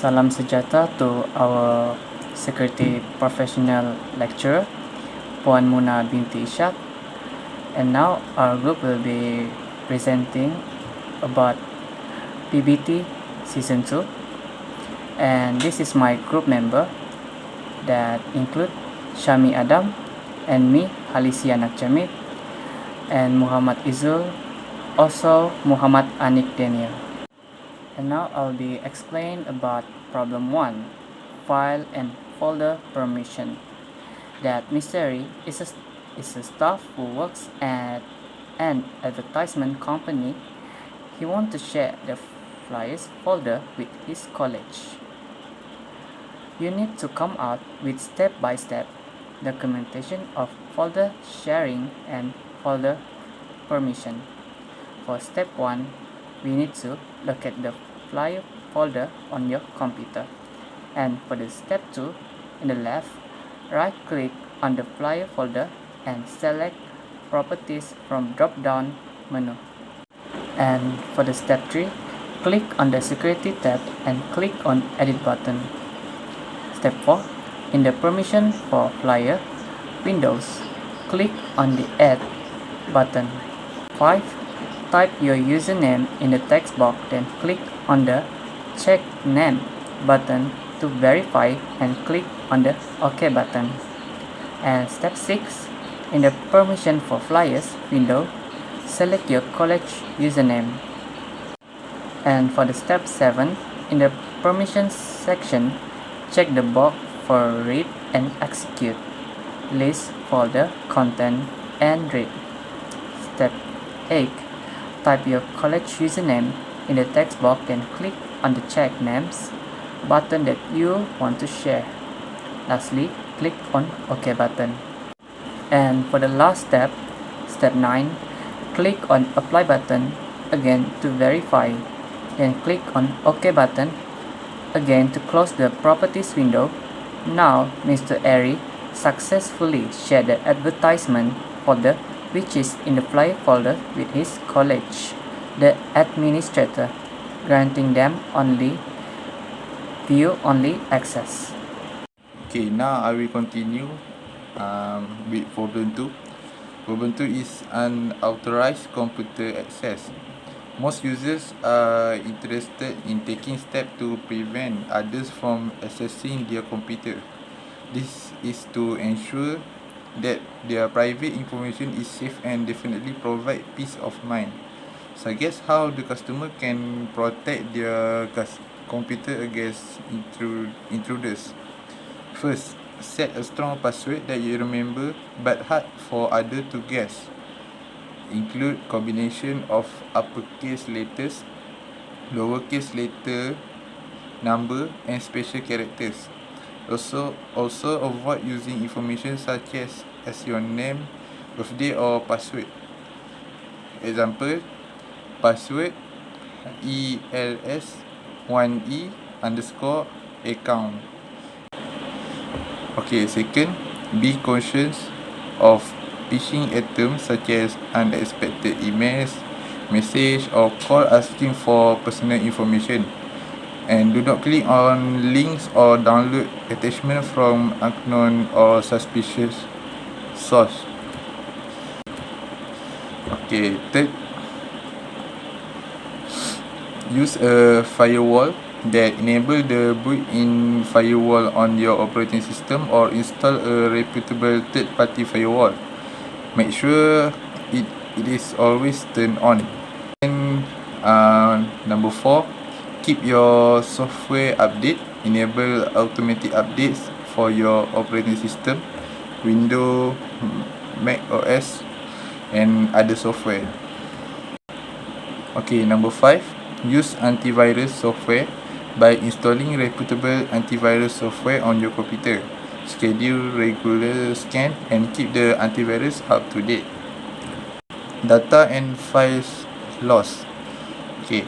Salam sejahtera to our security professional lecturer, Puan Muna binti Ishak. And now our group will be presenting about PBT Season 2. And this is my group member that include Syami Adam and me, Halisia Nakjamid, and Muhammad Izul, also Muhammad Anik Daniel. And now I'll be explain about problem 1, file and folder permission. That Mr. is a staff who works at an advertisement company. He wants to share the flyers folder with his college. You need to come out with step-by-step documentation of folder sharing and folder permission. For step 1, we need to locate the flyer folder on your computer. And for the step 2, in the left, right click on the flyer folder and select properties from drop down menu. And for the step 3, click on the security tab and click on edit button. Step 4, in the permission for flyer windows, click on the add button. 5, type your username in the text box, then click on the check name button to verify and click on the OK button. And step 6, in the permission for flyers window, select your college username. And for the step 7, in the permissions section, check the box for read and execute, list folder content and read. Step 8, type your college username in the text box and click on the check names button that you want to share. Lastly, click on OK button. And for the last step, step 9, click on apply button again to verify, then click on OK button again to close the properties window. Now Mr. Airy successfully shared the advertisement folder which is in the flyer folder with his college, the administrator, granting them only view only access. Okay, now I will continue with problem 2. Problem 2 is unauthorized computer access. Most users are interested in taking steps to prevent others from accessing their computer. This is to ensure that their private information is safe and definitely provide peace of mind. So I guess how the customer can protect their computer against intruders. First, set a strong password that you remember but hard for others to guess. Include combination of uppercase letters, lowercase letter, number and special characters. Also avoid using information such as your name, birthday or password. Example, password ELS1E_account. Okay, second, be conscious of phishing items such as unexpected emails, message or call asking for personal information. And do not click on links or download attachment from unknown or suspicious source. Okay, third, use a firewall that enable the built-in firewall on your operating system or install a reputable third-party firewall. Make sure it is always turned on. And number 4, keep your software update. Enable automatic updates for your operating system, Windows, Mac OS and other software. Okay, number 5, use antivirus software by installing reputable antivirus software on your computer. Schedule regular scan and keep the antivirus up to date. Data and files lost. Okay,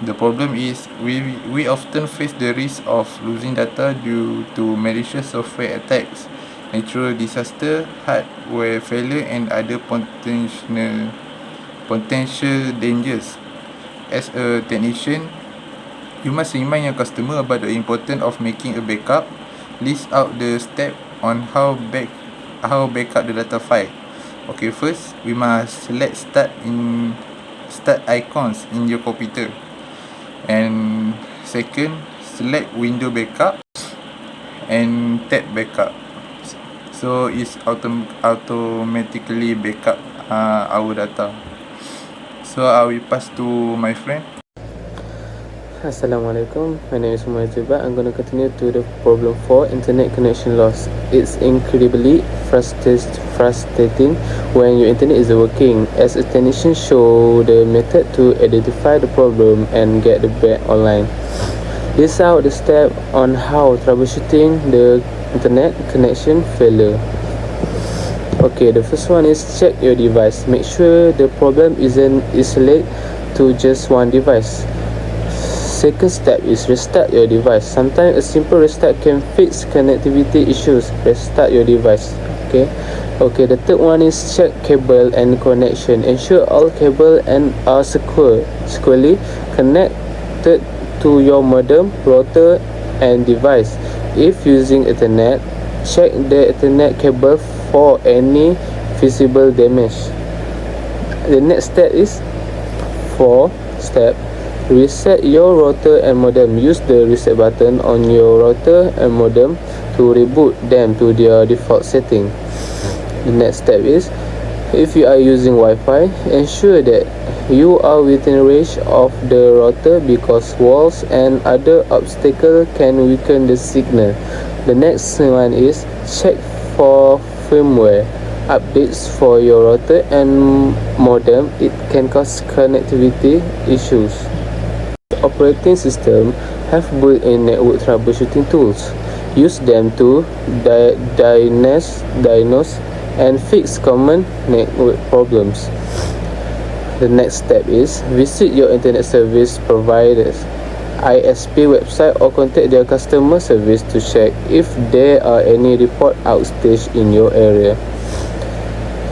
the problem is we often face the risk of losing data due to malicious software attacks, natural disaster, hardware failure and other potential dangers. As a technician, You must remind your customer about the importance of making a backup. List out the step on how backup the data file. Okay, first we must select start icons in your computer, and second select window backup and tab backup, so it's automatically backup our data. So I will pass to my friend. Assalamualaikum, my name is Umar Zubat. I'm going to continue to the problem 4, internet connection loss. It's incredibly frustrating when your internet isn't working. As a technician, show the method to identify the problem and get the back online. List out the steps on how troubleshooting the internet connection failure. Okay, the first one is check your device. Make sure the problem isn't isolated to just one device. Second step is restart your device. Sometimes a simple restart can fix connectivity issues. Restart your device. Okay, the third one is check cable and connection. Ensure all cable and are securely connected to your modem, router and device. If using Ethernet, check the Ethernet cable for any visible damage. The next step is 4 step. Reset your router and modem. Use the reset button on your router and modem to reboot them to their default setting. The next step is, if you are using Wi-Fi, ensure that you are within range of the router because walls and other obstacles can weaken the signal. The next one is check for firmware updates for your router and modem. It can cause connectivity issues. Operating system have built-in network troubleshooting tools. Use them to diagnose and fix common network problems. The next step is visit your internet service providers ISP website or contact their customer service to check if there are any report outage in your area.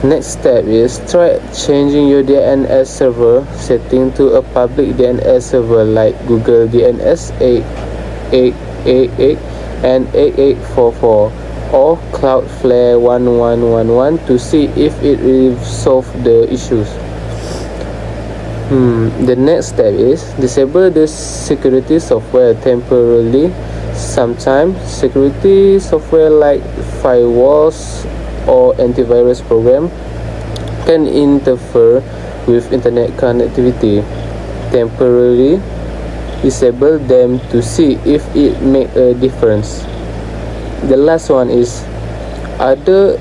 Next step is try changing your DNS server setting to a public DNS server like Google DNS 8888 and 8844 or Cloudflare 1111 to see if it will solve the issues. The next step is disable the security software temporarily. Sometimes security software like firewalls or antivirus program can interfere with internet connectivity. Temporarily disable them to see if it make a difference. The last one is other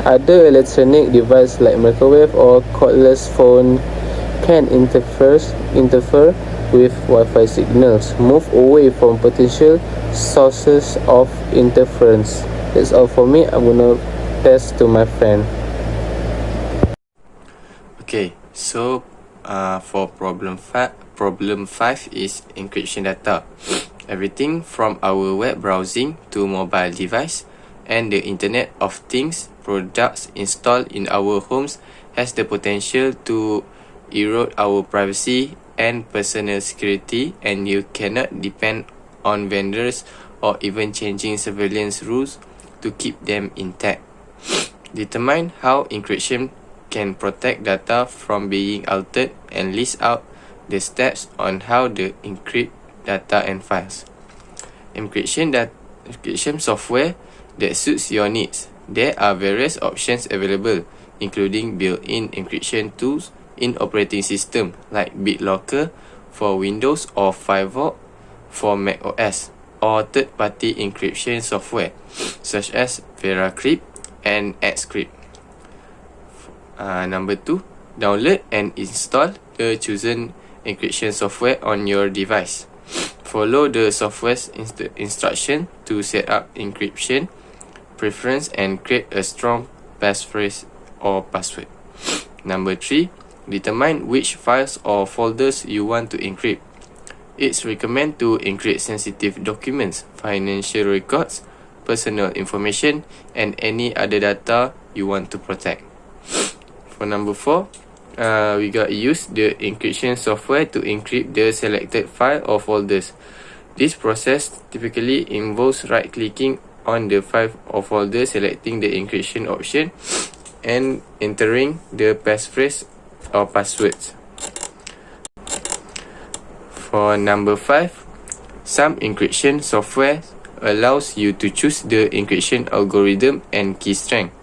electronic device like microwave or cordless phone can interfere with Wi-Fi signals. Move away from potential sources of interference. That's all for me. I'm gonna pass to my friend. Okay, so for problem 5 is encryption data. Everything from our web browsing to mobile device and the Internet of Things products installed in our homes has the potential to erode our privacy and personal security, and you cannot depend on vendors or even changing surveillance rules to keep them intact. Determine how encryption can protect data from being altered and list out the steps on how to encrypt data and files. Encryption software that suits your needs. There are various options available, including built-in encryption tools in operating system like BitLocker for Windows or Firewall for Mac OS, or third-party encryption software such as VeraCrypt and Xcrypt. Number 2, download and install the chosen encryption software on your device. Follow the software's instruction to set up encryption preference and create a strong passphrase or password. Number 3, determine which files or folders you want to encrypt. It's recommended to encrypt sensitive documents, financial records, personal information, and any other data you want to protect. For number 4, we got use the encryption software to encrypt the selected file or folders. This process typically involves right-clicking on the file or folder, selecting the encryption option, and entering the passphrase or passwords. For number 5, some encryption software allows you to choose the encryption algorithm and key strength.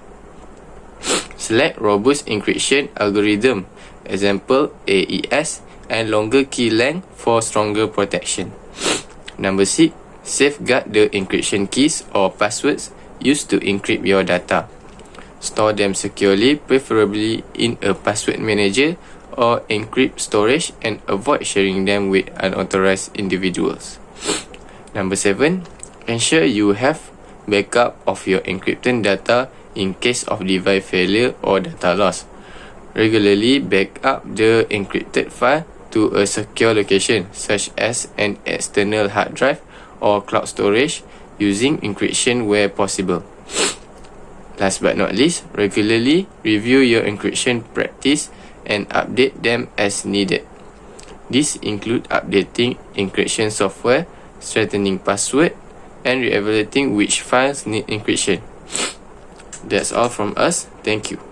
Select robust encryption algorithm, example AES, and longer key length for stronger protection. Number 6, safeguard the encryption keys or passwords used to encrypt your data. Store them securely, preferably in a password manager or encrypt storage, and avoid sharing them with unauthorized individuals. Number 7, ensure you have backup of your encrypted data in case of device failure or data loss. Regularly back up the encrypted file to a secure location, such as an external hard drive or cloud storage, using encryption where possible. Last but not least, regularly review your encryption practice and update them as needed. These include updating encryption software, strengthening password, and re-evaluating which files need encryption. That's all from us. Thank you.